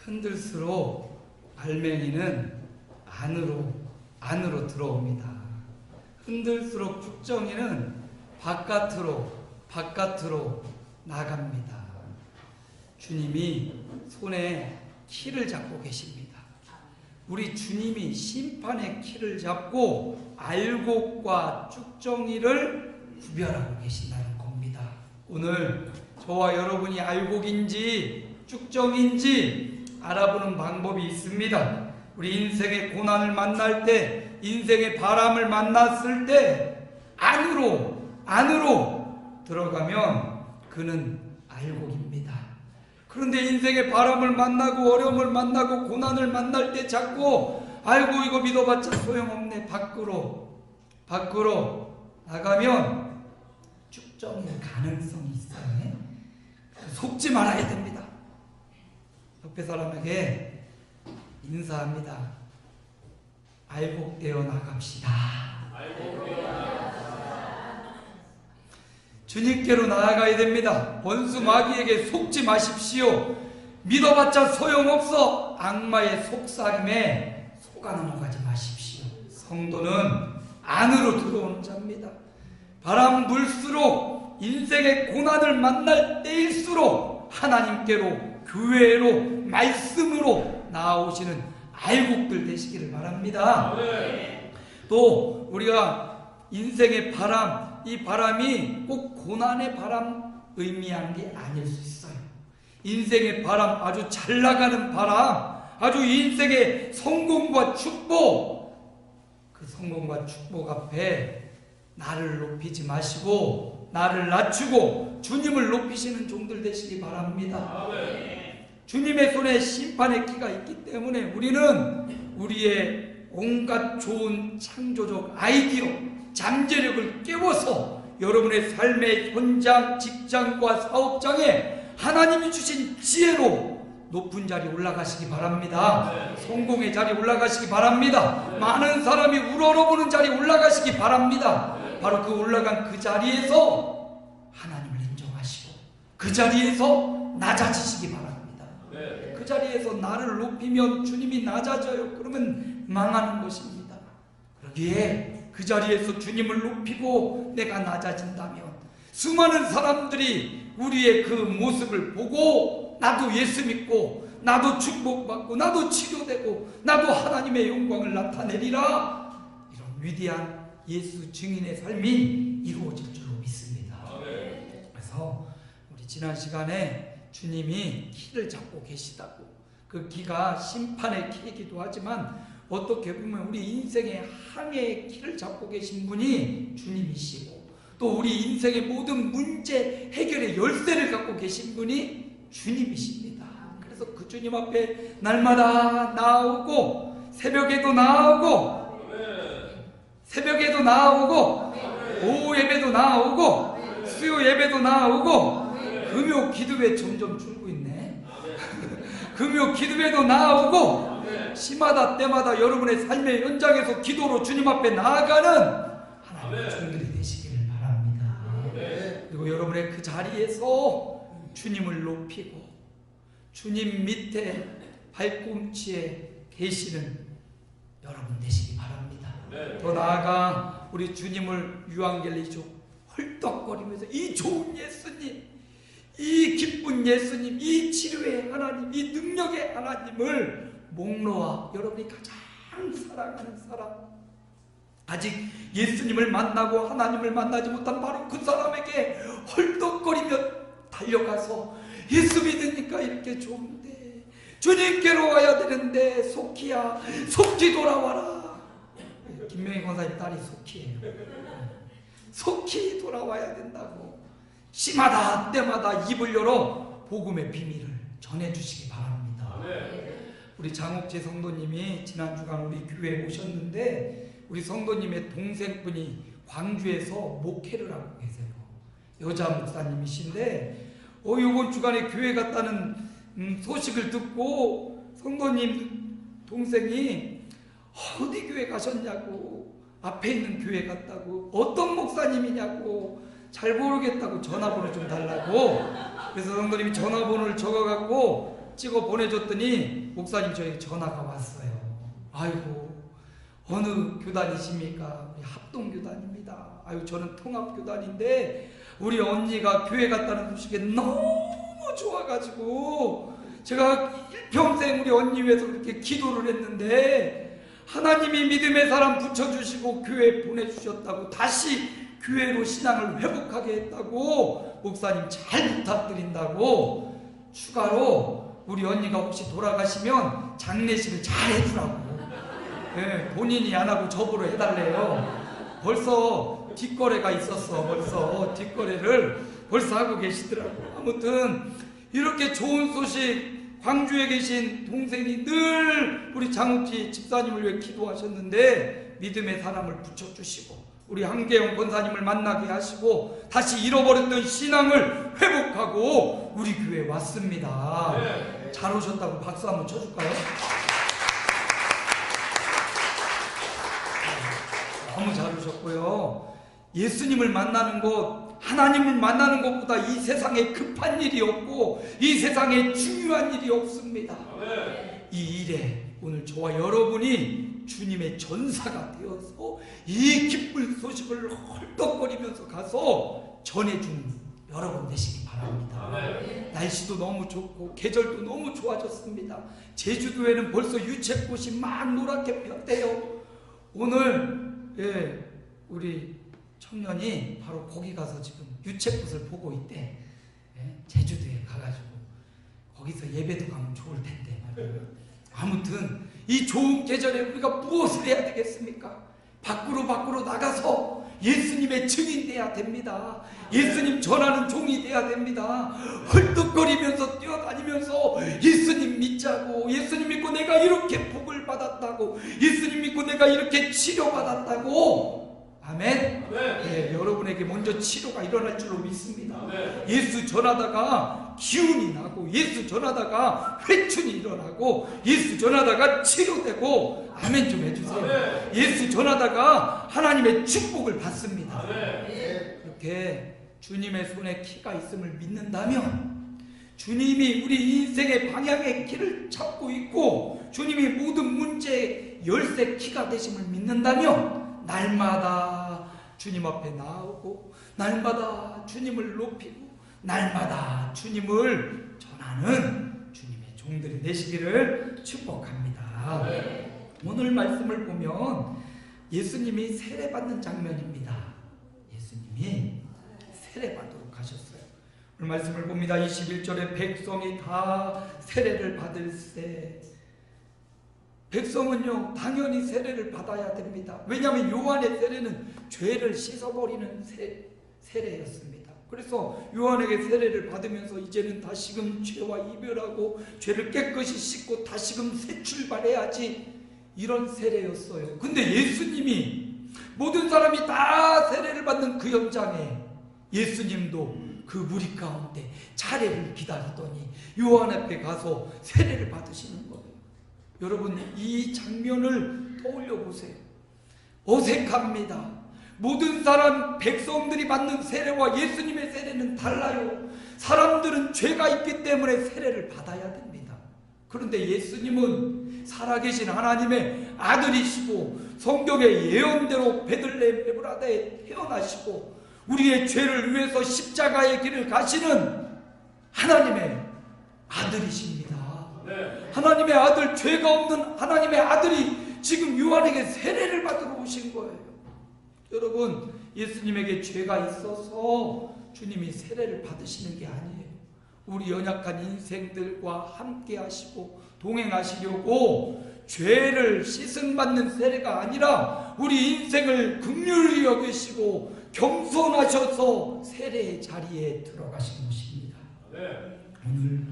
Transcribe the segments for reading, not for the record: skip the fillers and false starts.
흔들수록 알맹이는 안으로 들어옵니다. 흔들수록 죽정이는 바깥으로 나갑니다. 주님이 손에 키를 잡고 계십니다. 우리 주님이 심판의 키를 잡고 알곡과 쭉정이를 구별하고 계신다는 겁니다. 오늘 저와 여러분이 알곡인지 쭉정인지 알아보는 방법이 있습니다. 우리 인생의 고난을 만날 때, 인생의 바람을 만났을 때 안으로 들어가면 그는 알곡입니다. 그런데 인생의 바람을 만나고 어려움을 만나고 고난을 만날 때 자꾸 아이고 이거 믿어봤자 소용없네, 밖으로 나가면 쭉정일 가능성이 있어요. 속지 말아야 됩니다. 옆에 사람에게 인사합니다. 알곡되어 나갑시다. 주님께로 나아가야 됩니다. 원수 마귀에게 속지 마십시오. 믿어봤자 소용없어. 악마의 속삭임에 속아 넘어가지 마십시오. 성도는 안으로 들어오는 자입니다. 바람 불수록 인생의 고난을 만날 때일수록 하나님께로, 교회로, 말씀으로 나아오시는 알곡들 되시기를 바랍니다. 또 우리가 인생의 바람, 이 바람이 꼭 고난의 바람 의미하는 게 아닐 수 있어요. 인생의 바람, 아주 잘 나가는 바람, 아주 인생의 성공과 축복, 그 성공과 축복 앞에 나를 높이지 마시고 나를 낮추고 주님을 높이시는 종들 되시기 바랍니다. 주님의 손에 심판의 키가 있기 때문에 우리는 우리의 온갖 좋은 창조적 아이디어, 잠재력을 깨워서 여러분의 삶의 현장, 직장과 사업장에 하나님이 주신 지혜로 높은 자리에 올라가시기 바랍니다. 성공의 자리에 올라가시기 바랍니다. 많은 사람이 우러러보는 자리에 올라가시기 바랍니다. 바로 그 올라간 그 자리에서 하나님을 인정하시고 그 자리에서 낮아지시기 바랍니다. 그 자리에서 나를 높이면 주님이 낮아져요. 그러면 망하는 것입니다. 그러기에 그 자리에서 주님을 높이고 내가 낮아진다면 수많은 사람들이 우리의 그 모습을 보고 나도 예수 믿고 나도 축복받고 나도 치료되고 나도 하나님의 영광을 나타내리라, 이런 위대한 예수 증인의 삶이 이루어질 줄로 믿습니다. 그래서 우리 지난 시간에 주님이 키를 잡고 계시다고, 그 키가 심판의 키이기도 하지만 어떻게 보면 우리 인생의 항해의 키를 잡고 계신 분이 주님이시고 또 우리 인생의 모든 문제 해결의 열쇠를 갖고 계신 분이 주님이십니다. 그래서 그 주님 앞에 날마다 나오고 새벽에도 나오고 오후 예배도 나오고 수요 예배도 나오고 금요 기도회 점점 줄고 있네. 금요 기도회도 나오고 시마다 때마다 여러분의 삶의 현장에서 기도로 주님 앞에 나아가는 하나님의 종들이 되시기를 바랍니다. 그리고 여러분의 그 자리에서 주님을 높이고 주님 밑에 발꿈치에 계시는 여러분 되시기 바랍니다. 더 나아가 우리 주님을 유앙겔리죠 헐떡거리면서 이 좋은 예수님, 이 기쁜 예수님, 이 치료의 하나님, 이 능력의 하나님을 목놓아 여러분이 가장 사랑하는 사람, 아직 예수님을 만나고 하나님을 만나지 못한 바로 그 사람에게 헐떡거리며 달려가서 예수 믿으니까 이렇게 좋은데 주님께로 와야 되는데 속히야, 속히 돌아와라. 김명희 권사님 딸이 속히예요. 속히 돌아와야 된다고 시마다 때마다 입을 열어 복음의 비밀을 전해주시기 바랍니다. 우리 장옥재 성도님이 지난 주간 우리 교회에 오셨는데 우리 성도님의 동생분이 광주에서 목회를 하고 계세요. 여자 목사님이신데 이번 주간에 교회 갔다는 소식을 듣고 성도님 동생이 어디 교회 가셨냐고, 앞에 있는 교회 갔다고, 어떤 목사님이냐고, 잘 모르겠다고 전화번호 좀 달라고. 그래서 성도님이 전화번호를 적어갖고 찍어 보내줬더니 목사님 저에게 전화가 왔어요. 아이고, 어느 교단이십니까? 우리 합동교단입니다. 아유, 저는 통합교단인데 우리 언니가 교회 갔다는 소식에 너무 좋아가지고 제가 일평생 우리 언니 위해서 그렇게 기도를 했는데 하나님이 믿음의 사람 붙여주시고 교회 보내주셨다고, 다시 교회로 신앙을 회복하게 했다고, 목사님 잘 부탁드린다고 추가로 우리 언니가 혹시 돌아가시면 장례식을 잘 해주라고, 예, 본인이 안 하고 저보러 해달래요. 벌써 뒷거래가 있었어. 벌써 뒷거래를 벌써 하고 계시더라고. 아무튼 이렇게 좋은 소식, 광주에 계신 동생이 늘 우리 장욱지 집사님을 위해 기도하셨는데 믿음의 사람을 붙여주시고 우리 한계영 권사님을 만나게 하시고 다시 잃어버렸던 신앙을 회복하고 우리 교회에 왔습니다. 잘 오셨다고 박수 한번 쳐줄까요? 너무 잘 오셨고요. 예수님을 만나는 것, 하나님을 만나는 것보다 이 세상에 급한 일이 없고 이 세상에 중요한 일이 없습니다. 이 일에 오늘 저와 여러분이 주님의 전사가 되어서 이 기쁜 소식을 헐떡거리면서 가서 전해주는 여러분 되시기 바랍니다. 날씨도 너무 좋고 계절도 너무 좋아졌습니다. 제주도에는 벌써 유채꽃이 막 노랗게 폈대요. 오늘 우리 청년이 바로 거기 가서 지금 유채꽃을 보고 있대. 제주도에 가가지고 거기서 예배도 가면 좋을 텐데 말이에요. 아무튼 이 좋은 계절에 우리가 무엇을 해야 되겠습니까? 밖으로 나가서 예수님의 증인 돼야 됩니다. 예수님 전하는 종이 돼야 됩니다. 헐떡거리면서 뛰어다니면서 예수님 믿자고, 예수님 믿고 내가 이렇게 복을 받았다고, 예수님 믿고 내가 이렇게 치료받았다고. 아멘. 네, 여러분에게 먼저 치료가 일어날 줄로 믿습니다. 예수 전하다가 기운이 나고, 예수 전하다가 회춘이 일어나고, 예수 전하다가 치료되고, 아멘 좀 해주세요. 예수 전하다가 하나님의 축복을 받습니다. 이렇게 주님의 손에 키가 있음을 믿는다면, 주님이 우리 인생의 방향의 길을 잡고 있고 주님이 모든 문제의 열쇠 키가 되심을 믿는다면 날마다 주님 앞에 나오고 날마다 주님을 높이고 날마다 주님을 전하는 주님의 종들이 되시기를 축복합니다. 오늘 말씀을 보면 예수님이 세례받는 장면입니다. 예수님이 세례받도록 하셨어요. 오늘 말씀을 봅니다. 21절에 백성이 다 세례를 받을세. 백성은요 당연히 세례를 받아야 됩니다. 왜냐하면 요한의 세례는 죄를 씻어버리는 세례였습니다. 그래서 요한에게 세례를 받으면서 이제는 다시금 죄와 이별하고 죄를 깨끗이 씻고 다시금 새 출발해야지, 이런 세례였어요. 근데 예수님이 모든 사람이 다 세례를 받는 그 현장에 예수님도 그 무리 가운데 차례를 기다리더니 요한 앞에 가서 세례를 받으시는 거예요. 여러분 이 장면을 떠올려 보세요. 어색합니다. 모든 사람 백성들이 받는 세례와 예수님의 세례는 달라요. 사람들은 죄가 있기 때문에 세례를 받아야 됩니다. 그런데 예수님은 살아계신 하나님의 아들이시고 성경의 예언대로 베들레헴 에브라다에 태어나시고 우리의 죄를 위해서 십자가의 길을 가시는 하나님의 아들이십니다. 하나님의 아들, 죄가 없는 하나님의 아들이 지금 요한에게 세례를 받으러 오신 거예요. 여러분 예수님에게 죄가 있어서 주님이 세례를 받으시는 게 아니에요. 우리 연약한 인생들과 함께 하시고 동행하시려고 죄를 씻음받는 세례가 아니라 우리 인생을 긍휼히 여기시고 겸손하셔서 세례의 자리에 들어가신 것입니다. 오늘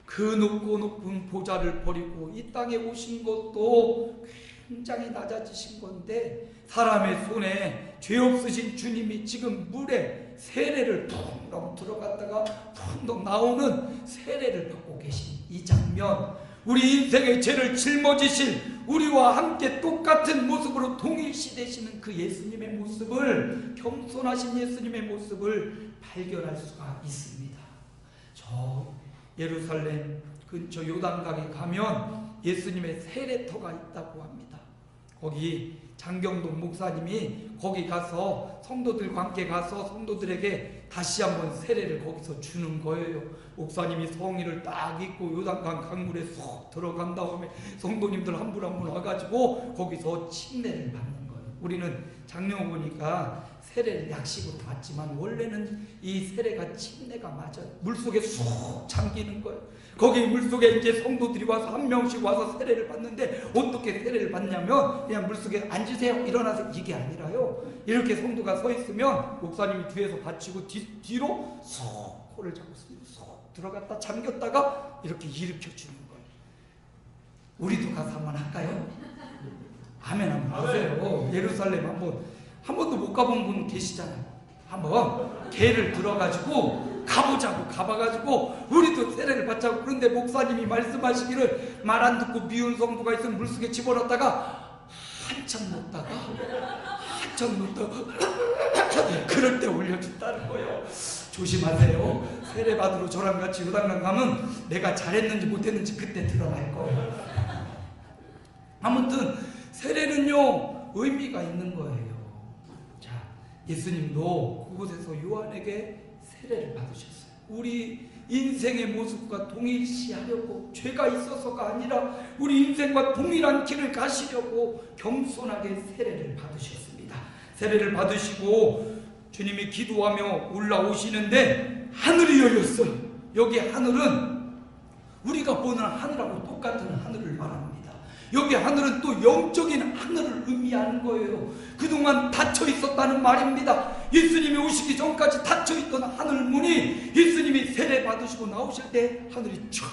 그 높고 높은 보좌를 버리고 이 땅에 오신 것도 굉장히 낮아지신 건데 사람의 손에 죄 없으신 주님이 지금 물에 세례를 풍덩 들어갔다가 풍덩 나오는 세례를 받고 계신 이 장면, 우리 인생의 죄를 짊어지실 우리와 함께 똑같은 모습으로 동일시되시는 그 예수님의 모습을, 겸손하신 예수님의 모습을 발견할 수가 있습니다. 저 예루살렘 근처 요단강에 가면 예수님의 세례터가 있다고 합니다. 거기 장경동 목사님이 거기 가서 성도들과 함께 가서 성도들에게 다시 한번 세례를 거기서 주는 거예요. 목사님이 성의를 딱 입고 요단강 강물에 쏙 들어간 다음에 성도님들 한 분 한 분 와가지고 거기서 침례를 받는 거예요. 우리는 장려 보니까 세례를 약식으로 받지만 원래는 이 세례가 침례가 맞아요. 물속에 쏙 잠기는 거예요. 거기 물속에 이제 성도들이 와서 한 명씩 와서 세례를 받는데 어떻게 세례를 받냐면 그냥 물속에 앉으세요 일어나세요 이게 아니라요. 이렇게 성도가 서 있으면 목사님이 뒤에서 받치고 뒤로 쏙 코를 잡고 쏙 들어갔다 잠겼다가 이렇게 일으켜 주는 거예요. 우리도 가서 한번 할까요? 아멘 한번 하세요. 예루살렘 한 번도 못 가본 분 계시잖아요. 한번 개를 들어가지고 가보자고 가봐가지고 우리도 세례를 받자고. 그런데 목사님이 말씀하시기를 말 안 듣고 미운 성도가 있으면 물속에 집어넣었다가 한참 놓다가 그럴 때 올려준다는 거예요. 조심하세요. 세례 받으러 저랑 같이 요단강 가면 내가 잘했는지 못했는지 그때 드러날 거예요. 아무튼 세례는요 의미가 있는 거예요. 자, 예수님도 그곳에서 요한에게 세례를 받으셨어요. 우리 인생의 모습과 동일시하려고, 죄가 있어서가 아니라 우리 인생과 동일한 길을 가시려고 겸손하게 세례를 받으셨습니다. 세례를 받으시고 주님이 기도하며 올라오시는데 하늘이 열렸어요. 여기 하늘은 우리가 보는 하늘하고 똑같은 하늘을 말합니다. 여기 하늘은 또 영적인 하늘을 의미하는 거예요. 그동안 닫혀 있었다는 말입니다. 예수님이 오시기 전까지 닫혀 있던 하늘 문이 예수님이 세례 받으시고 나오실 때 하늘이 쫙,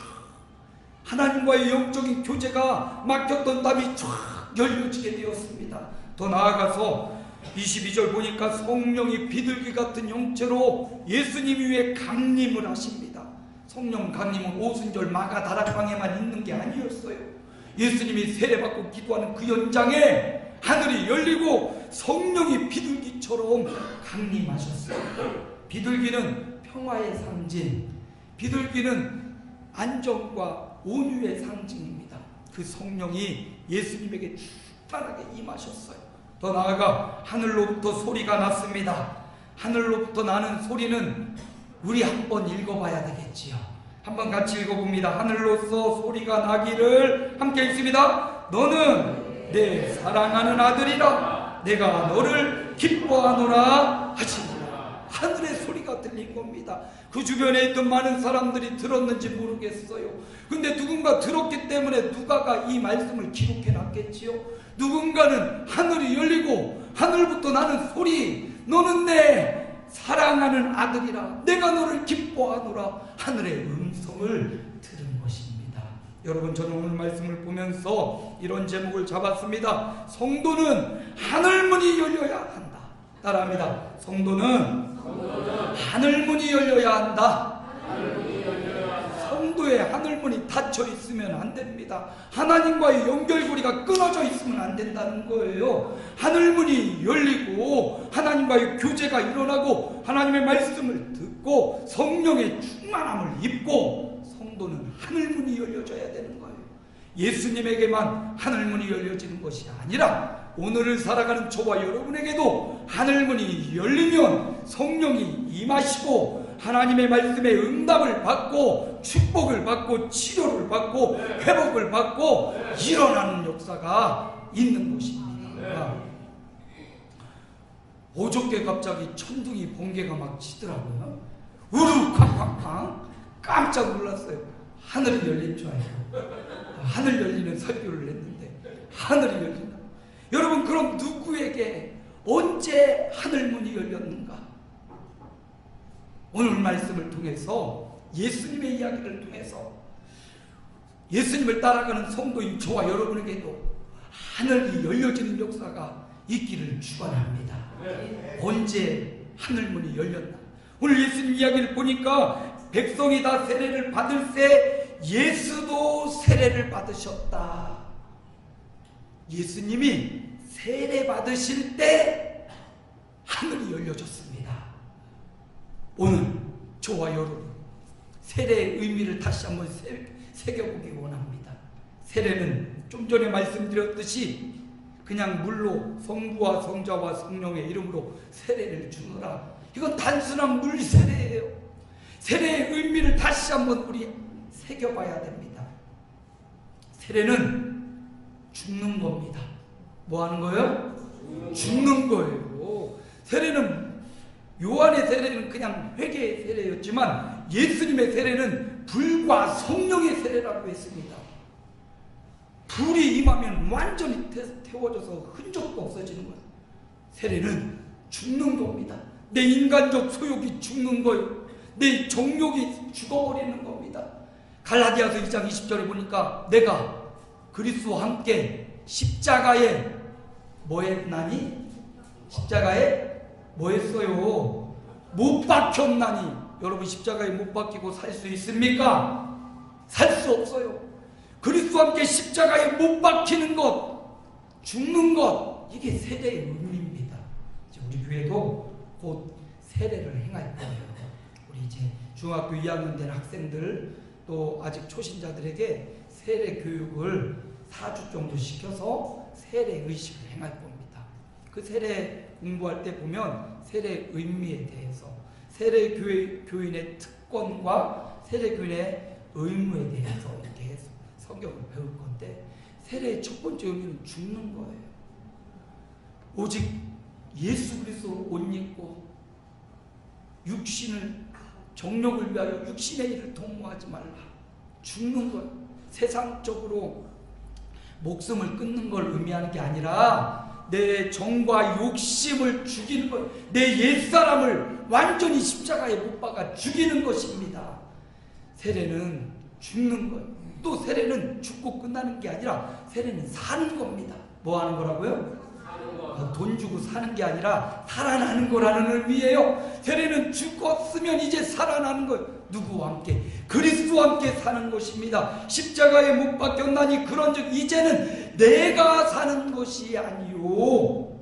하나님과의 영적인 교제가 막혔던 담이 쫙 열려지게 되었습니다. 더 나아가서 22절 보니까 성령이 비둘기 같은 형체로 예수님 위에 강림을 하십니다. 성령 강림은 오순절 마가 다락방에만 있는 게 아니었어요. 예수님이 세례받고 기도하는 그 현장에 하늘이 열리고 성령이 비둘기처럼 강림하셨어요. 비둘기는 평화의 상징, 비둘기는 안정과 온유의 상징입니다. 그 성령이 예수님에게 충만하게 임하셨어요. 더 나아가 하늘로부터 소리가 났습니다. 하늘로부터 나는 소리는 우리 한번 읽어봐야 되겠지요. 한번 같이 읽어봅니다. 하늘로서 소리가 나기를, 함께 읽습니다. 너는 내 사랑하는 아들이라, 내가 너를 기뻐하노라 하시니라. 하늘의 소리가 들린 겁니다. 그 주변에 있던 많은 사람들이 들었는지 모르겠어요. 근데 누군가 들었기 때문에 누가가 이 말씀을 기록해 놨겠지요. 누군가는 하늘이 열리고 하늘부터 나는 소리, 너는 내 사랑하는 아들이라, 내가 너를 기뻐하노라, 하늘의 음성을 들은 것입니다. 여러분, 저는 오늘 말씀을 보면서 이런 제목을 잡았습니다. 성도는 하늘문이 열려야 한다. 따라합니다. 성도는 하늘문이 열려야 한다. 성도의 하늘문이 닫혀 있으면 안 됩니다. 하나님과의 연결고리가 끊어져 있으면 안 된다는 거예요. 하늘문이 열리고 하나님과의 교제가 일어나고 하나님의 말씀을 듣고 성령의 충만함을 입고 성도는 하늘문이 열려져야 되는 거예요. 예수님에게만 하늘문이 열려지는 것이 아니라 오늘을 살아가는 저와 여러분에게도 하늘문이 열리면 성령이 임하시고 하나님의 말씀에 응답을 받고 축복을 받고 치료를 받고 회복을 받고 일어나는 역사가 있는 것입니다. 어저께 갑자기 천둥이 번개가 막 치더라고요. 우르 쾅쾅쾅 깜짝 놀랐어요. 하늘이 열린 줄 알고 하늘 열리는 설교를 했는데 하늘이 열린다. 여러분, 그럼 누구에게 언제 하늘문이 열렸는가? 오늘 말씀을 통해서 예수님의 이야기를 통해서 예수님을 따라가는 성도인 저와 여러분에게도 하늘이 열려지는 역사가 있기를 축원합니다. 언제 하늘문이 열렸나? 오늘 예수님 이야기를 보니까 백성이 다 세례를 받을 때 예수도 세례를 받으셨다. 예수님이 세례 받으실 때 하늘이 열려졌습니다. 오늘 저와 여러분 세례의 의미를 다시 한번 새겨보기 원합니다. 세례는 좀 전에 말씀드렸듯이 그냥 물로 성부와 성자와 성령의 이름으로 세례를 주노라. 이건 단순한 물 세례예요. 세례의 의미를 다시 한번 우리 새겨봐야 됩니다. 세례는 죽는 겁니다. 뭐 하는 거예요? 죽는 거예요. 세례는 요한의 세례는 그냥 회개의 세례였지만 예수님의 세례는 불과 성령의 세례라고 했습니다. 불이 임하면 완전히 태워져서 흔적도 없어지는 거예요. 세례는 죽는 겁니다. 내 인간적 소욕이 죽는 거예요. 내 정욕이 죽어버리는 겁니다. 갈라디아서 2장 20절에 보니까 내가 그리스도와 함께 십자가에 뭐 했나니? 십자가에 뭐 했어요? 못 박혔나니. 여러분 십자가에 못 박히고 살 수 있습니까? 살 수 없어요. 그리스도와 함께 십자가에 못 박히는 것, 죽는 것, 이게 세례의 의미입니다. 우리 교회도 곧 세례를 행할 거예요. 우리 이제 중학교 2학년 된 학생들 또 아직 초신자들에게 세례 교육을 4주 정도 시켜서 세례 의식을 행할 겁니다. 그 세례 공부할 때 보면 세례 의미에 대해서, 세례 교인의 특권과 세례 교인의 의무에 대해서 이렇게 해서 성경을 배울 건데, 세례의 첫 번째 의미는 죽는 거예요. 오직 예수 그리스도로 옷 입고 육신을 정욕을 위하여 육신의 일을 도모하지 말라. 죽는 것, 세상적으로 목숨을 끊는 걸 의미하는 게 아니라 내 정과 욕심을 죽이는 것, 내 옛사람을 완전히 십자가에 못 박아 죽이는 것입니다. 세례는 죽는 것. 또 세례는 죽고 끝나는 게 아니라 세례는 사는 겁니다. 뭐 하는 거라고요? 돈 주고 사는 게 아니라 살아나는 거라는 의미예요. 세례는 죽었으면 이제 살아나는 것. 누구와 함께? 그리스도와 함께 사는 것입니다. 십자가에 못 박혔나니 그런즉 이제는 내가 사는 것이 아니요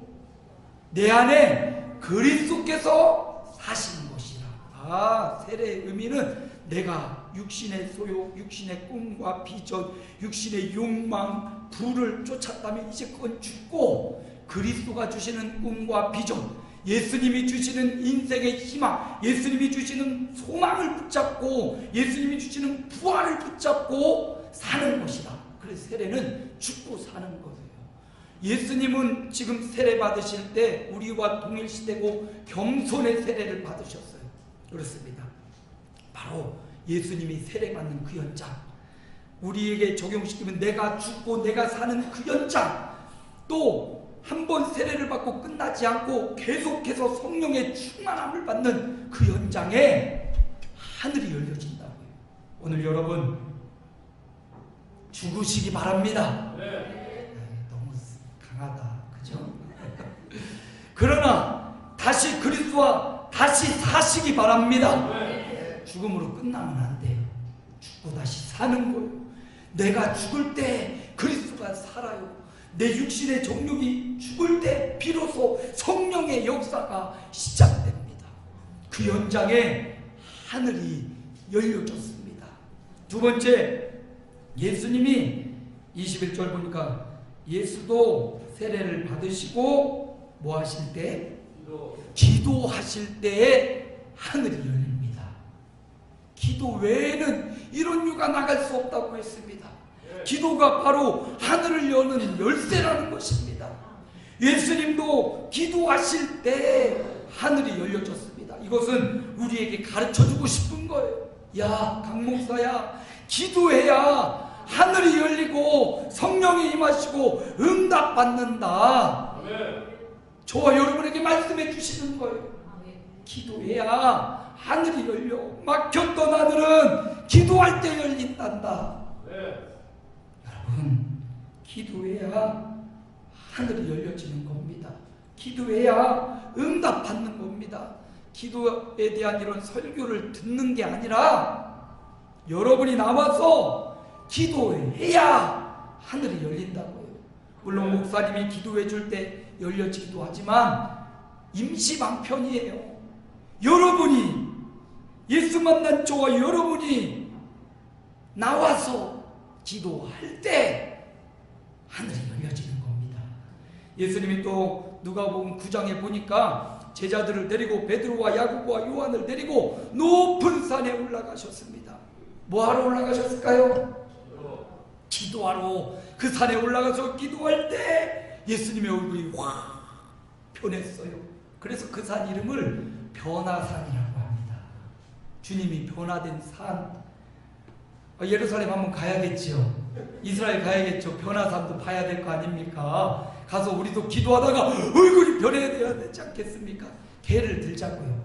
내 안에 그리스도께서 사시는 것이라. 세례의 의미는 내가 육신의 소욕, 육신의 꿈과 비전, 육신의 욕망, 부를 쫓았다면 이제 그건 죽고 그리스도가 주시는 꿈과 비전, 예수님이 주시는 인생의 희망, 예수님이 주시는 소망을 붙잡고 예수님이 주시는 부활을 붙잡고 사는 것이다. 그래서 세례는 죽고 사는 거예요. 예수님은 지금 세례 받으실 때 우리와 동일시되고 겸손의 세례를 받으셨어요. 그렇습니다. 바로 예수님이 세례 받는 그 현장, 우리에게 적용시키면 내가 죽고 내가 사는 그 현장, 또 한 번 세례를 받고 끝나지 않고 계속해서 성령의 충만함을 받는 그 현장에 하늘이 열려진다고요. 오늘 여러분 죽으시기 바랍니다. 너무 강하다, 그죠? 그러나 다시 그리스도와 다시 사시기 바랍니다. 죽음으로 끝나면 안 돼요. 죽고 다시 사는 거예요. 내가 죽을 때 그리스도가 살아요. 내 육신의 정욕이 죽을 때 비로소 성령의 역사가 시작됩니다. 그 현장에 하늘이 열려졌습니다. 두 번째, 예수님이 21절 보니까 예수도 세례를 받으시고 뭐 하실 때? 기도하실 때에 하늘이 열립니다. 기도 외에는 이런 유가 나갈 수 없다고 했습니다. 기도가 바로 하늘을 여는 열쇠라는 것입니다. 예수님도 기도하실 때 하늘이 열려졌습니다. 이것은 우리에게 가르쳐주고 싶은 거예요. 야, 강 목사야, 기도해야 하늘이 열리고 성령이 임하시고 응답받는다. 저와 여러분에게 말씀해 주시는 거예요. 기도해야 하늘이 열려. 막혔던 하늘은 기도할 때 열린단다. 여러분, 기도해야 하늘이 열려지는 겁니다. 기도해야 응답받는 겁니다. 기도에 대한 이런 설교를 듣는 게 아니라 여러분이 나와서 기도해야 하늘이 열린다고요. 물론 목사님이 기도해 줄 때 열려지기도 하지만 임시방편이에요. 여러분이, 예수 만난 저와 여러분이 나와서 기도할 때 하늘이 열려지는 겁니다. 예수님이 또 누가복음 9장에 보니까 제자들을 데리고 베드로와 야고보와 요한을 데리고 높은 산에 올라가셨습니다. 뭐하러 올라가셨을까요? 기도하러. 그 산에 올라가서 기도할 때 예수님의 얼굴이 확 변했어요. 그래서 그 산 이름을 변화산이라고 합니다. 주님이 변화된 산. 예루살렘 한번 가야겠지요. 이스라엘 가야겠죠. 변화산도 봐야 될 거 아닙니까? 가서 우리도 기도하다가 얼굴이 변해야 되지 않겠습니까? 개를 들자고요.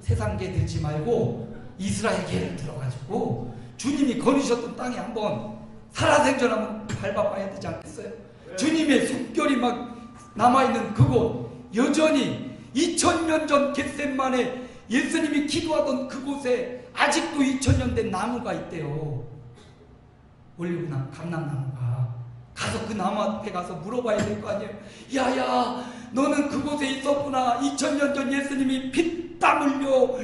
세상 개 들지 말고 이스라엘 개를 들어가지고 주님이 거니셨던 땅에 한번 살아생전 한번 밟아봐야 되지 않겠어요? 주님의 숨결이 막 남아있는 그곳, 여전히 2000년 전 겟셋만에 예수님이 기도하던 그곳에 아직도 2000년 된 나무가 있대요. 올리브나무, 감람나무가. 가서 그 나무 앞에 가서 물어봐야 될 거 아니에요. 야야, 너는 그곳에 있었구나. 2000년 전 예수님이 피땀 흘려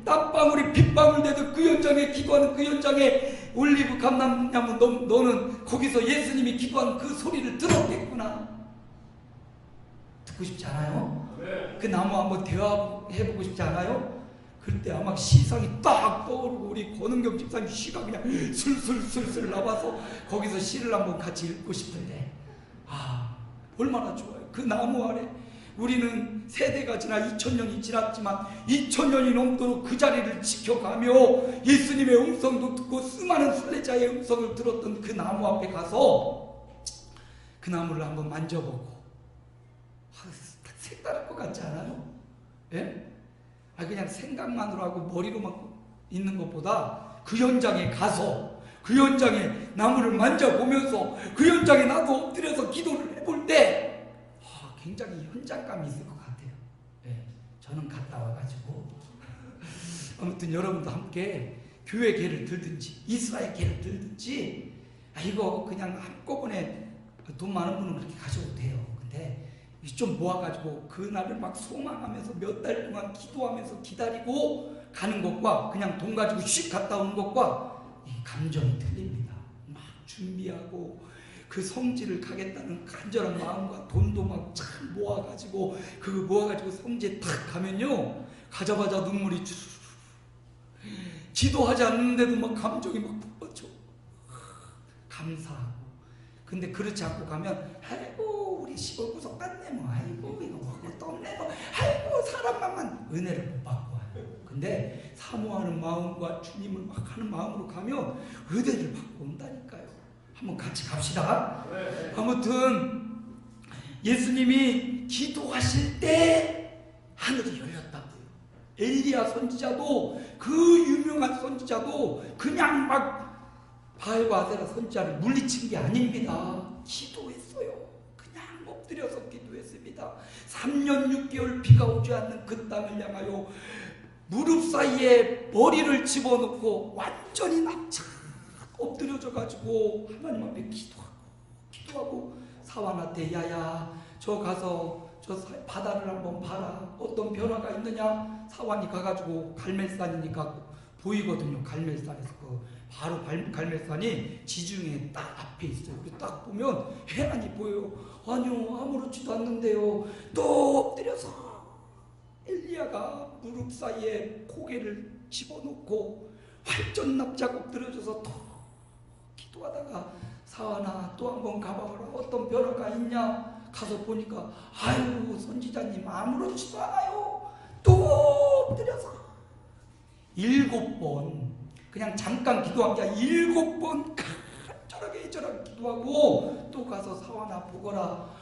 땀방울이 핏방울 되듯 그 현장에 기도하는 그 현장에 올리브 감람나무 너는 거기서 예수님이 기도하는 그 소리를 들었겠구나. 듣고 싶지 않아요? 그 나무 한번 대화해보고 싶지 않아요? 그때 아마 시상이 딱 떠오르고 우리 권은경 집사님 시가 그냥 술술 나와서 거기서 시를 한번 같이 읽고 싶은데, 아, 얼마나 좋아요. 그 나무 아래 우리는 세대가 지나 2000년이 지났지만 2000년이 넘도록 그 자리를 지켜가며 예수님의 음성도 듣고 수많은 순례자의 음성을 들었던 그 나무 앞에 가서 그 나무를 한번 만져보고, 색다를 것 같지 않아요? 예? 그냥 생각만으로 하고 머리로만 있는 것보다 그 현장에 가서 그 현장에 나무를 만져보면서 그 현장에 나도 엎드려서 기도를 해볼 때 굉장히 현장감이 있을 것 같아요. 예, 저는 갔다 와가지고 아무튼 여러분도 함께 교회 개를 들든지 이스라엘 개를 들든지 이거 그냥 한꺼번에 돈 많은 분은 그렇게 가셔도 돼요. 근데 좀 모아가지고 그날을 막 소망하면서 몇 달 동안 기도하면서 기다리고 가는 것과 그냥 돈 가지고 슉 갔다 오는 것과 이 감정이 틀립니다. 막 준비하고 그 성지를 가겠다는 간절한 마음과 돈도 막 참 모아가지고 그거 모아가지고 성지에 탁 가면요, 가자마자 눈물이 주르르, 기도하지 않는데도 막 감정이 막 북받쳐 감사하고. 근데 그렇지 않고 가면 아이고 우리 시골 구석 갔네 뭐, 아이고 이거 먹고 떴네 뭐, 아이고 사람만 은혜를 못 받고 와요. 근데 사모하는 마음과 주님을 막 하는 마음으로 가면 은혜를 받고 온다니까요. 한번 같이 갑시다. 아무튼 예수님이 기도하실 때 하늘이 열렸다고요. 엘리야 선지자도, 그 유명한 선지자도 그냥 막 바알과 아세라 선지자를 물리친 게 아닙니다. 기도했어요. 그냥 엎드려서 기도했습니다. 3년 6개월 비가 오지 않는 그 땅을 향하여 무릎 사이에 머리를 집어넣고 완전히 납작 엎드려져 가지고 하나님 앞에 기도하고 사환한테 야야 저 가서 저 바다를 한번 봐라. 어떤 변화가 있느냐. 사환이 가가지고 갈멜산이니까 보이거든요. 갈멜산에서 바로 갈멜산이 지중해 딱 앞에 있어요. 딱 보면 해안이 보여요. 아니요, 아무렇지도 않는데요. 또 엎드려서 엘리야가 무릎 사이에 고개를 집어넣고 완전 납작 엎드려져서 더 기도하다가 사환아 또 한번 가봐라. 어떤 변화가 있냐. 가서 보니까 아유 선지자님 아무렇지도 않아요. 또 엎드려서 7번 그냥 잠깐 기도한 게 아니라 7번 간절하게 기도하고 또 가서 사환아 보거라.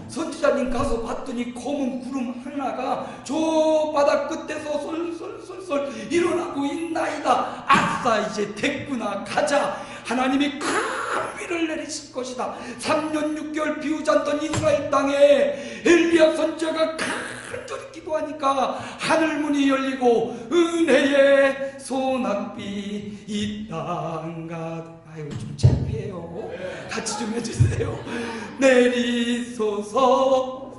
선지자님 가서 봤더니 검은 구름 하나가 저 바다 끝에서 솔솔솔솔 일어나고 있나이다. 아싸 이제 됐구나. 가자. 하나님이 큰 비를 내리실 것이다. 3년 6개월 비우지 않던 이스라엘 땅에 엘리야 선지자가 간절히 기도하니까 하늘문이 열리고 은혜의 소낙비 이 땅가. 아이고 좀 창피해요. 같이 좀 해주세요. 내리소서.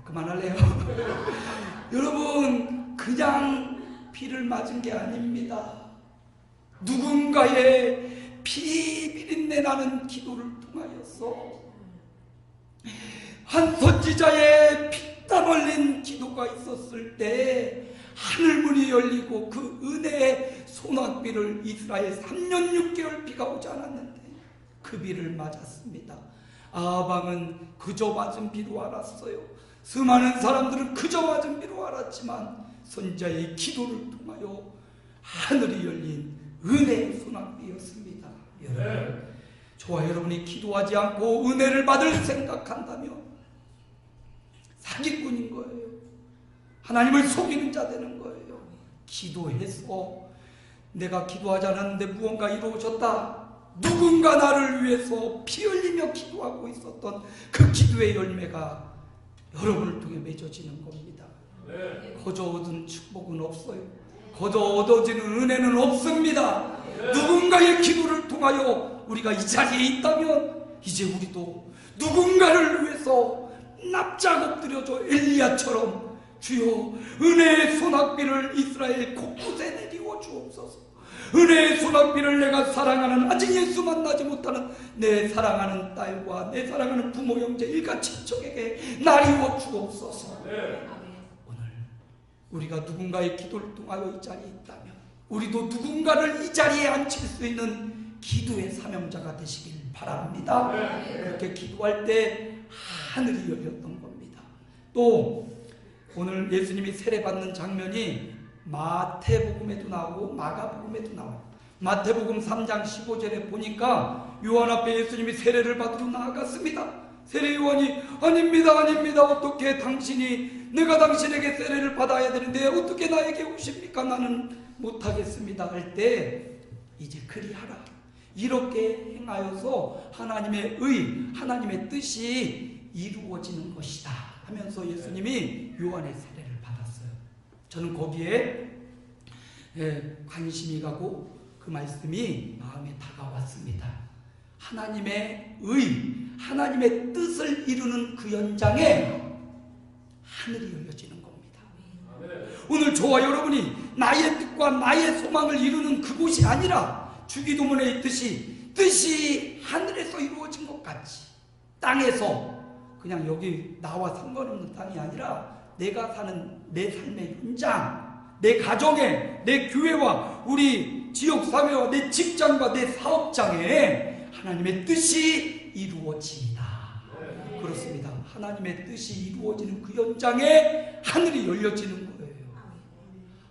그만할래요. 여러분 그냥 비를 맞은 게 아닙니다. 누군가의 피 비린내 나는 기도를 통하여서 한 선지자의 피땀 흘린 기도가 있었을 때 하늘문이 열리고 그 은혜의 소낙비를 이스라엘 3년 6개월 비가 오지 않았는데 그 비를 맞았습니다. 아방은 그저 맞은 비로 알았어요. 수많은 사람들은 그저 맞은 비로 알았지만 선지자의 기도를 통하여 하늘이 열린 은혜의 소낙비였습니다. 여러분, 저와 여러분이 기도하지 않고 은혜를 받을 생각한다면 사기꾼인 거예요. 하나님을 속이는 자 되는 거예요. 기도해서 내가 기도하지 않았는데 무언가 이루어졌다. 누군가 나를 위해서 피 흘리며 기도하고 있었던 그 기도의 열매가 여러분을 통해 맺어지는 겁니다. 거저 얻은 축복은 없어요. 거저 얻어지는 은혜는 없습니다. 누군가의 기도를 통하여 우리가 이 자리에 있다면 이제 우리도 누군가를 위해서 납작 엎드려져 엘리야처럼 주여 은혜의 소낙비를 이스라엘 곳곳에 내리워 주옵소서. 은혜의 소낙비를 내가 사랑하는 아직 예수 만나지 못하는 내 사랑하는 딸과 내 사랑하는 부모 형제 일가 친척에게 나리워 주옵소서. 오늘 우리가 누군가의 기도를 통하여 이 자리에 있다면 우리도 누군가를 이 자리에 앉힐 수 있는 기도의 사명자가 되시길 바랍니다. 그렇게 기도할 때 하늘이 열렸던 겁니다. 또 오늘 예수님이 세례받는 장면이 마태복음에도 나오고 마가복음에도 나와요. 마태복음 3장 15절에 보니까 요한 앞에 예수님이 세례를 받으러 나아갔습니다. 세례 요한이 아닙니다 어떻게 내가 당신에게 세례를 받아야 되는데 어떻게 나에게 오십니까? 나는 못하겠습니다 할 때 이제 그리하라, 이렇게 행하여서 하나님의 뜻이 이루어지는 것이다 하면서 예수님이 요한의 세례를 받았어요. 저는 거기에 관심이 가고 그 말씀이 마음에 다가왔습니다. 하나님의 뜻을 이루는 그 현장에 하늘이 열려지는 겁니다. 오늘 저와 여러분이 나의 뜻과 나의 소망을 이루는 그곳이 아니라 주기도문에 있듯이 뜻이 하늘에서 이루어진 것 같이 땅에서 그냥 여기 나와 상관없는 땅이 아니라 내가 사는 내 삶의 현장, 내 가정에, 내 교회와 우리 지역사회와 내 직장과 내 사업장에 하나님의 뜻이 이루어집니다. 그렇습니다. 하나님의 뜻이 이루어지는 그 현장에 하늘이 열려지는 거예요.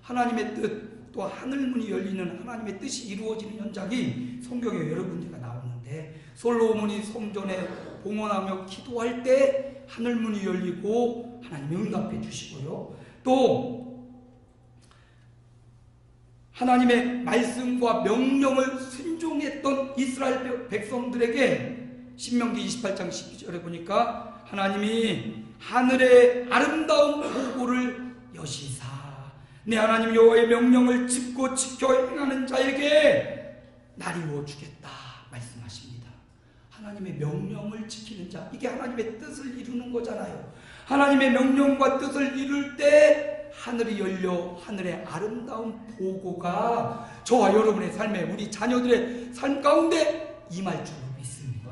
하나님의 뜻, 또 하늘문이 열리는 하나님의 뜻이 이루어지는 현장이 성경에 여러 군데가 나오는데 솔로몬이 성전에 봉헌하며 기도할 때 하늘문이 열리고 하나님이 응답해 주시고요. 또 하나님의 말씀과 명령을 순종했던 이스라엘 백성들에게 신명기 28장 12절에 보니까 하나님이 하늘의 아름다운 보고를 여시사 내 하나님 여호와의 명령을 짚고 지켜 행하는 자에게 나리워 주겠다 말씀하십니다. 하나님의 명령을 지키는 자, 이게 하나님의 뜻을 이루는 거잖아요. 하나님의 명령과 뜻을 이룰 때 하늘이 열려 하늘의 아름다운 보고가 저와 여러분의 삶에, 우리 자녀들의 삶 가운데 임할 줄로 믿습니다.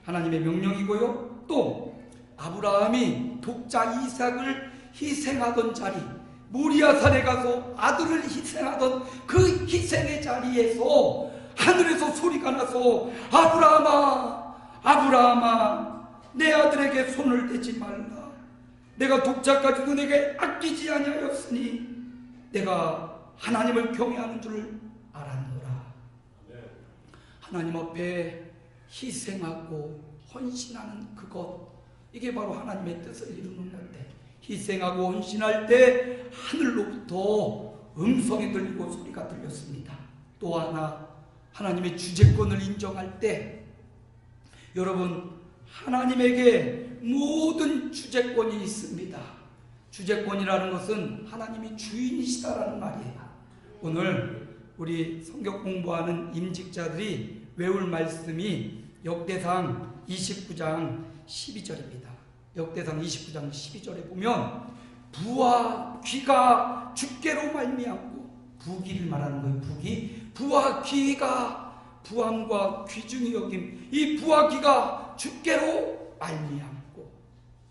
하나님의 명령이고요. 또 아브라함이 독자 이삭을 희생하던 자리, 모리아산에 가서 아들을 희생하던 그 희생의 자리에서 하늘에서 소리가 나서 아브라함아 내 아들에게 손을 대지 말라. 내가 독자까지도 내게 아끼지 아니하였으니 내가 하나님을 경외하는 줄을 알았노라. 하나님 앞에 희생하고 헌신하는 그것, 이게 바로 하나님의 뜻을 이루는 건데, 희생하고 헌신할 때 하늘로부터 음성이 들리고 소리가 들렸습니다. 또 하나, 하나님의 주재권을 인정할 때, 여러분, 하나님에게 모든 주재권이 있습니다. 주재권이라는 것은 하나님이 주인이시다라는 말이에요. 오늘 우리 성경 공부하는 임직자들이 외울 말씀이 역대상 29장 12절입니다. 역대상 29장 12절에 보면 부와 귀가 주께로 말미암고, 부귀를 말하는 거예요. 부와 귀가 부함과 귀중히 여김, 이 부와 귀가 주께로 말미암고,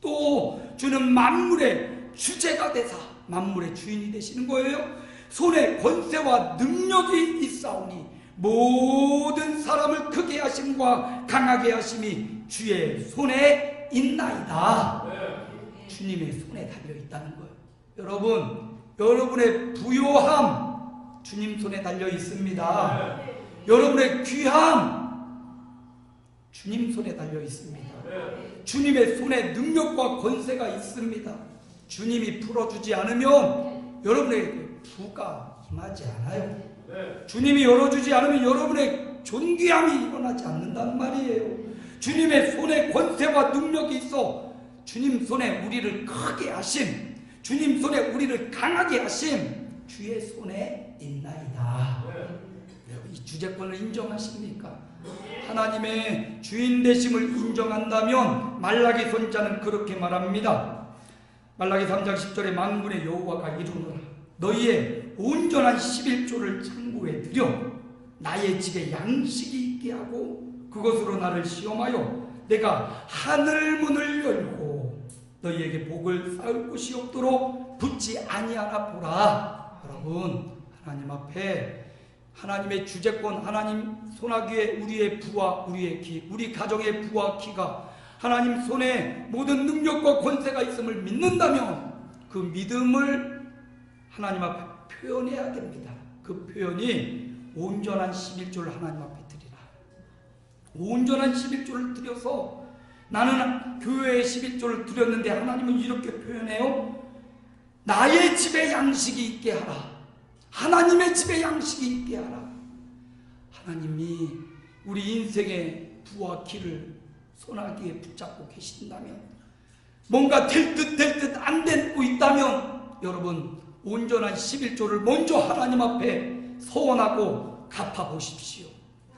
또 주는 만물의 주제가 되사 만물의 주인이 되시는 거예요. 손에 권세와 능력이 있사오니 모든 사람을 크게 하심과 강하게 하심이 주의 손에 있나이다. 주님의 손에 달려있다는 거예요. 여러분, 여러분의 부요함 주님 손에 달려 있습니다. 여러분의 귀함 주님 손에 달려 있습니다. 주님의 손에 능력과 권세가 있습니다. 주님이 풀어주지 않으면 여러분의 부가 임하지 않아요. 주님이 열어주지 않으면 여러분의 존귀함이 일어나지 않는단 말이에요. 주님의 손에 권세와 능력이 있어 주님 손에 우리를 크게 하심, 주님 손에 우리를 강하게 하심, 주의 손에 있나이다. 이 주제권을 인정하십니까? 하나님의 주인 되심을 인정한다면 말라기 선자는 그렇게 말합니다. 말라기 3장 10절에 만군의 여호와가 이르노라, 너희의 온전한 11조를 창고에 들여 나의 집에 양식이 있게 하고 그것으로 나를 시험하여 내가 하늘 문을 열고 너희에게 복을 쌓을 곳이 없도록 붙지 아니하나 보라. 여러분, 하나님 앞에 하나님의 주재권, 하나님 손아귀에 우리의 부와 우리의 기, 우리 가정의 부와 기가 하나님 손에 모든 능력과 권세가 있음을 믿는다면 그 믿음을 하나님 앞에 표현해야 됩니다. 그 표현이 온전한 11조를 하나님 앞에 드리라. 온전한 11조를 드려서 나는 교회에 11조를 드렸는데 하나님은 이렇게 표현해요. 나의 집에 양식이 있게 하라. 하나님의 집에 양식이 있게 하라. 하나님이 우리 인생의 부와 기를 손아귀에 붙잡고 계신다면, 뭔가 될 듯 안 되고 있다면 여러분 온전한 11조를 먼저 하나님 앞에 서원하고 갚아보십시오.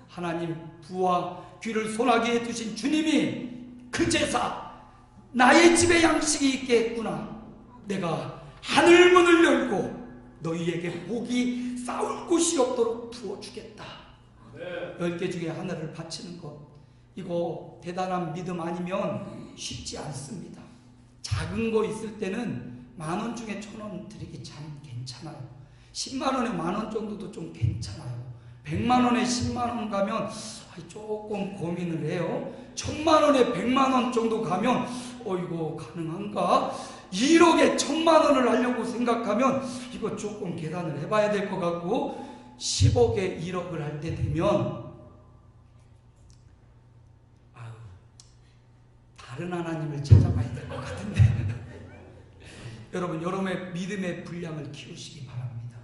하나님 부와 귀를 손아귀에 두신 주님이 그 제사 나의 집에 양식이 있게 했구나. 내가 하늘문을 열고 너희에게 복이 쌓을 곳이 없도록 부어주겠다. 10개 중에 하나를 바치는 것, 이거 대단한 믿음 아니면 쉽지 않습니다. 작은 거 있을 때는 10,000원 중에 1,000원 드리기 참 괜찮아요. 10만원에 10,000원 정도도 좀 괜찮아요. 100만원에 10만원 가면 조금 고민을 해요. 1,000만원에 100만원 정도 가면 이거 가능한가? 1억에 1,000만원을 하려고 생각하면 이거 조금 계산을 해봐야 될 것 같고, 10억에 1억을 할 때 되면 다른 하나님을 찾아봐야 될 것 같은데 여러분, 여러분의 믿음의 분량을 키우시기 바랍니다.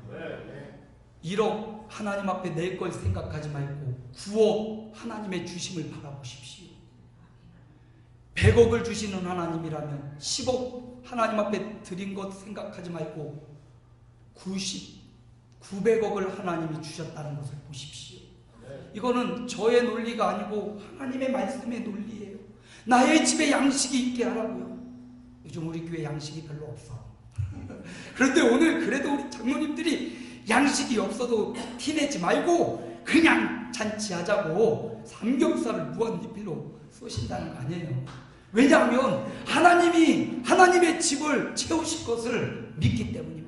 1억 하나님 앞에 낼 걸 생각하지 말고 9억 하나님의 주심을 바라보십시오. 100억을 주시는 하나님이라면 10억 하나님 앞에 드린 것 생각하지 말고 900억을 하나님이 주셨다는 것을 보십시오. 이거는 저의 논리가 아니고 하나님의 말씀의 논리예요. 나의 집에 양식이 있게 하라고요. 요즘 우리 교회 양식이 별로 없어. 그런데 오늘 그래도 우리 장로님들이 양식이 없어도 티내지 말고 그냥 잔치하자고 삼겹살을 무한리필로 쏘신다는 거 아니에요. 왜냐하면 하나님이 하나님의 집을 채우실 것을 믿기 때문입니다.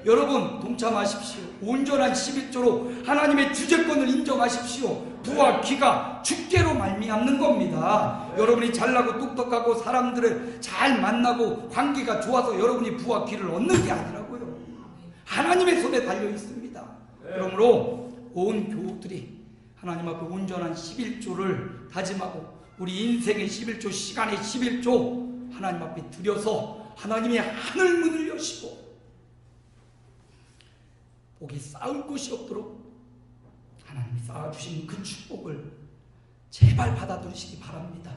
여러분 동참하십시오. 온전한 11조로 하나님의 주재권을 인정하십시오. 부와 귀가 주께로 말미암는 겁니다. 여러분이 잘나고 똑똑하고 사람들을 잘 만나고 관계가 좋아서 여러분이 부와 귀를 얻는 게 아니라고요. 하나님의 손에 달려 있습니다. 그러므로 온 교우들이 하나님 앞에 온전한 11조를 다짐하고 우리 인생의 11조, 시간의 11조 하나님 앞에 드려서 하나님의 하늘문을 여시고 복이 쌓을 곳이 없도록 하나님이 쌓아주신 그 축복을 제발 받아들이시기 바랍니다.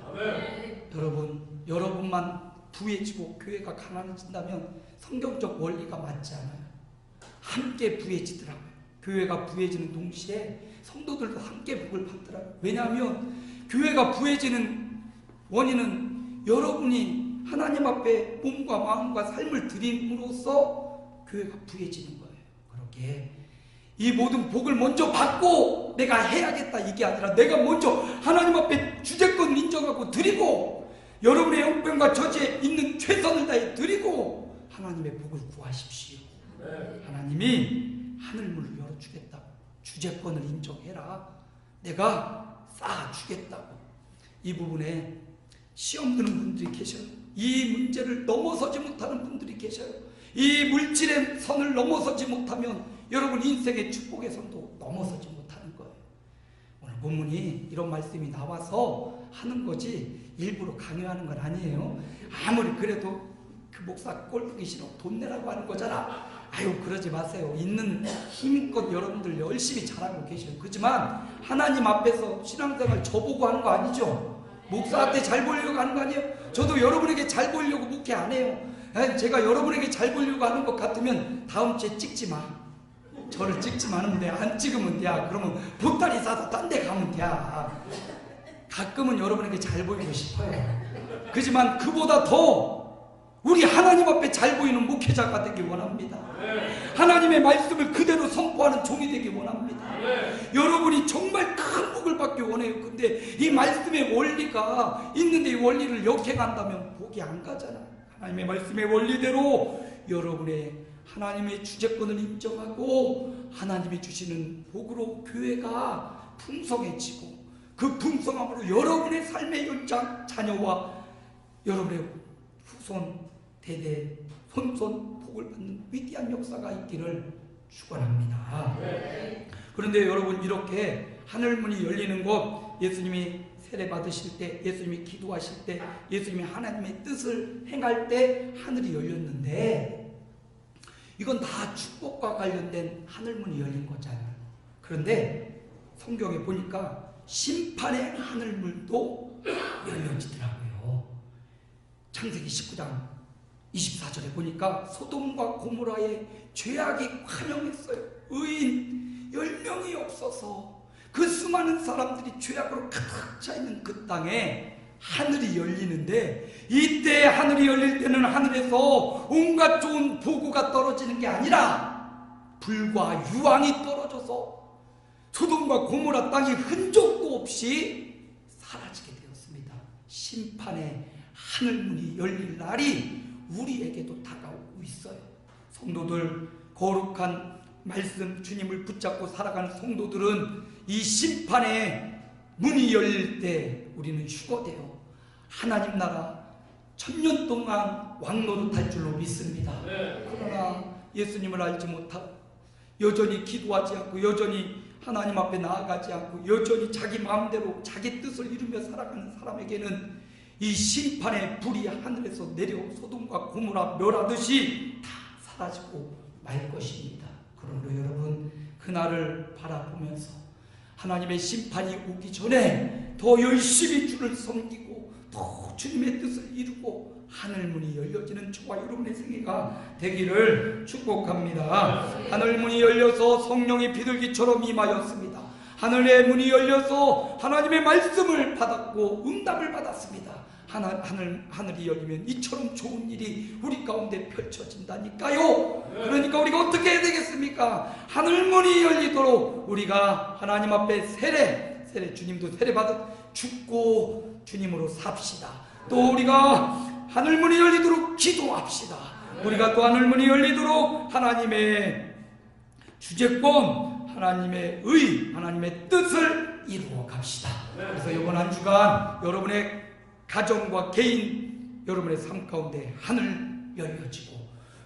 여러분만 부해지고 교회가 가난해진다면 성경적 원리가 맞지 않아요. 함께 부해지더라고요. 교회가 부해지는 동시에 성도들도 함께 복을 받더라고요. 왜냐하면 교회가 부해지는 원인은 여러분이 하나님 앞에 몸과 마음과 삶을 드림으로써 교회가 부해지는 거예요. 그렇게 이 모든 복을 먼저 받고 내가 해야겠다 이게 아니라 내가 먼저 하나님 앞에 주제권을 인정하고 드리고 여러분의 형편과 처지에 있는 최선을 다해 드리고 하나님의 복을 구하십시오. 하나님이 하늘문을 열어주겠다고, 주제권을 인정해라, 내가 쌓아주겠다고. 이 부분에 시험 드는 분들이 계셔요. 이 문제를 넘어서지 못하는 분들이 계셔요. 이 물질의 선을 넘어서지 못하면 여러분 인생의 축복의 선도 넘어서지 못하는 거예요. 오늘 본문이 이런 말씀이 나와서 하는 거지 일부러 강요하는 건 아니에요. 아무리 그래도 그 목사 꼴 보기 싫어, 돈 내라고 하는 거잖아. 아유, 그러지 마세요. 있는 힘껏 여러분들 열심히 잘하고 계셔요. 그렇지만 하나님 앞에서 신앙생활 저보고 하는 거 아니죠. 목사한테 잘 보이려고 하는 거 아니에요. 저도 여러분에게 잘 보이려고 목회 안 해요. 제가 여러분에게 잘 보이려고 하는 것 같으면 다음 주에 찍지 마. 저를 찍지 마면 돼. 안 찍으면 돼. 그러면 보따리 싸서 딴 데 가면 돼. 가끔은 여러분에게 잘 보이고 싶어요. 그렇지만 그보다 더 우리 하나님 앞에 잘 보이는 목회자가 되기 원합니다. 하나님의 말씀을 그대로 선포하는 종이 되기 원합니다. 여러분이 정말 큰 복을 받기 원해요. 근데 이 말씀의 원리가 있는데 이 원리를 역행한다면 복이 안 가잖아. 하나님의 말씀의 원리대로 여러분의 하나님의 주제권을 인정하고 하나님이 주시는 복으로 교회가 풍성해지고 그 풍성함으로 여러분의 삶의 연장 자녀와 여러분의 후손 대대 손손 복을 받는 위대한 역사가 있기를 축원합니다. 그런데 여러분, 이렇게 하늘문이 열리는 것, 예수님이 세례 받으실 때, 예수님이 기도하실 때, 예수님이 하나님의 뜻을 행할 때 하늘이 열렸는데 이건 다 축복과 관련된 하늘문이 열린 거잖아요. 그런데 성경에 보니까 심판의 하늘문도 열려지더라고요. 창세기 19장 24절에 보니까 소돔과 고모라의 죄악이 환영했어요. 의인 10명이 없어서 그 수많은 사람들이 죄악으로 가득 차있는 그 땅에 하늘이 열리는데, 이때 하늘이 열릴 때는 하늘에서 온갖 좋은 보고가 떨어지는 게 아니라 불과 유황이 떨어져서 소돔과 고모라 땅이 흔적도 없이 사라지게 되었습니다. 심판의 하늘문이 열릴 날이 우리에게도 다가오고 있어요. 성도들, 거룩한 말씀 주님을 붙잡고 살아가는 성도들은 이 심판의 문이 열릴 때 우리는 휴거되어 하나님 나라 천년 동안 왕노릇할 줄로 믿습니다. 그러나 예수님을 알지 못하고 여전히 기도하지 않고 여전히 하나님 앞에 나아가지 않고 여전히 자기 마음대로 자기 뜻을 이루며 살아가는 사람에게는 이 심판의 불이 하늘에서 내려 소돔과 고모라 멸하듯이 다 사라지고 말 것입니다. 그러므로 여러분, 그날을 바라보면서 하나님의 심판이 오기 전에 더 열심히 주를 섬기고 더 주님의 뜻을 이루고 하늘문이 열려지는 저와 여러분의 생애가 되기를 축복합니다. 하늘문이 열려서 성령이 비둘기처럼 임하였습니다. 하늘의 문이 열려서 하나님의 말씀을 받았고 응답을 받았습니다. 하늘이 열리면 이처럼 좋은 일이 우리 가운데 펼쳐진다니까요. 그러니까 우리가 어떻게 해야 되겠습니까? 하늘문이 열리도록 우리가 하나님 앞에 세례 주님도 세례 받아 죽고 주님으로 삽시다. 또 우리가 하늘문이 열리도록 기도합시다. 우리가 또 하늘문이 열리도록 하나님의 주제권, 하나님의 의, 하나님의 뜻을 이루어 갑시다. 그래서 이번 한 주간 여러분의 가정과 개인, 여러분의 삶 가운데 하늘 열려지고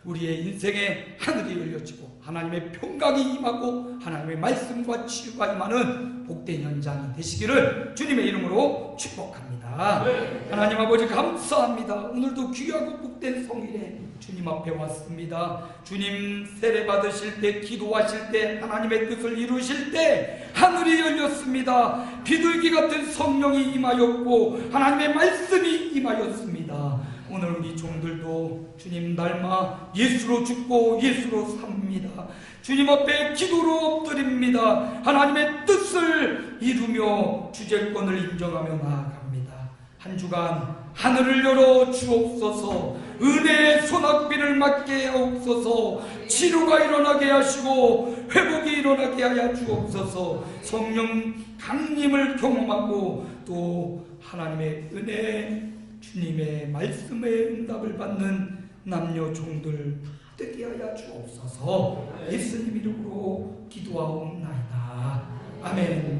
우리의 인생에 하늘이 열려지고 하나님의 평강이 임하고 하나님의 말씀과 치유가 임하는 복된 현장이 되시기를 주님의 이름으로 축복합니다. 하나님 아버지 감사합니다. 오늘도 귀하고 복된 성일에 주님 앞에 왔습니다. 주님 세례 받으실 때, 기도하실 때, 하나님의 뜻을 이루실 때 하늘이 열렸습니다. 비둘기 같은 성령이 임하였고 하나님의 말씀이 임하였습니다. 오늘 우리 종들도 주님 닮아 예수로 죽고 예수로 삽니다. 주님 앞에 기도로 엎드립니다. 하나님의 뜻을 이루며 주제권을 인정하며 나아갑니다. 한 주간 하늘을 열어 주옵소서. 은혜의 소낙비를 맞게 하옵소서. 치료가 일어나게 하시고 회복이 일어나게 하여 주옵소서. 성령 강림을 경험하고 또 하나님의 은혜, 주님의 말씀의 응답을 받는 남녀 종들 되게 하여 주옵소서. 예수님 이름으로 기도하옵나이다. 아멘.